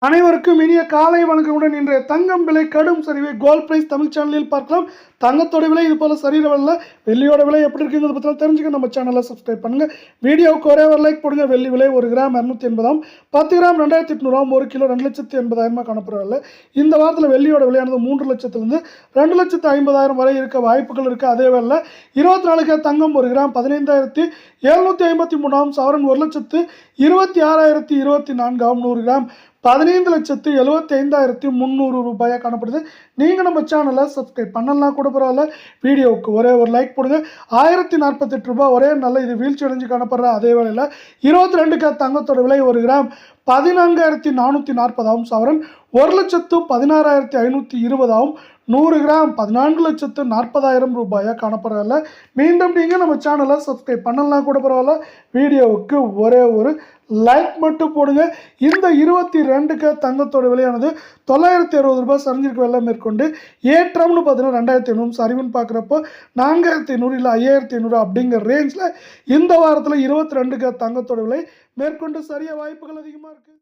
அனைவருக்கும் இனிய காலை வணக்கமுடன் இன்றைய தங்கம் விலை கடும் சரிவை கோல்ட் பிரைஸ் தமிழ் சேனலில் பார்க்கலாம். தங்கத்தோட விலை இது போல சரியில்லை. வெள்ளியோட விலை எப்படி இருக்குங்கிறத பற்றி தெரிஞ்சுக்க நம்ம சேனலை சப்ஸ்கிரைப் பண்ணுங்க. வீடியோவுக்கு ஒரே ஒரு லைக் போடுங்க. வெள்ளி விலை 1 கிராம் 280, 10 கிராம் 2800, 1 கிலோ 2,80,000 காணப்படுறதில்ல. இந்த வாரத்தில் வெள்ளியோட விலையானது 3 லட்சத்திலிருந்து 2,50,000 வரை இருக்க வாய்ப்புகள் இருக்குது. அதே வேளை 24 தங்கம் 1 கிராம் 15,753, சவரன் 1,26,024, 100 கிராம் 15,75,300 ரூபாயாக காணப்படுது. நீங்கள் நம்ம சேனலை சப்ஸ்கிரைப் பண்ணலாம் கூட பரவாயில்ல. வீடியோவுக்கு ஒரே ஒரு லைக் போடுங்க. 1,048 ரூபாய் ஒரே நல்ல இது வீழ்ச்சி அடைஞ்சு காணப்படுற அதே வேளையில் 22 தங்கத்தோட விலை 1 கிராம் 14,440, சவரன் 1,16,520, 100 கிராம் 14,40,000 ரூபாயாக காணப்படுறதில்ல. மீண்டும் நீங்கள் நம்ம சேனலை சப்ஸ்கிரைப் பண்ணலாம் கூட பரவாயில்ல. வீடியோவுக்கு ஒரே ஒரு லைக் மட்டும் போடுங்க. இந்த 22 தங்கத்தோட விலையானது 960 ரூபாய் சரிஞ்சிருக்கு. வெள்ளம் மேற்கொண்டு ஏற்றம்னு பார்த்தீங்கன்னா 2,500, சரிவுன்னு பார்க்குறப்போ 4,500 இல்லை 5,500 அப்படிங்கிற ரேஞ்சில் இந்த வாரத்தில் 22 தங்கத்தோட விலை மேற்கொண்டு சரிய வாய்ப்புகள் அதிகமாக இருக்குது.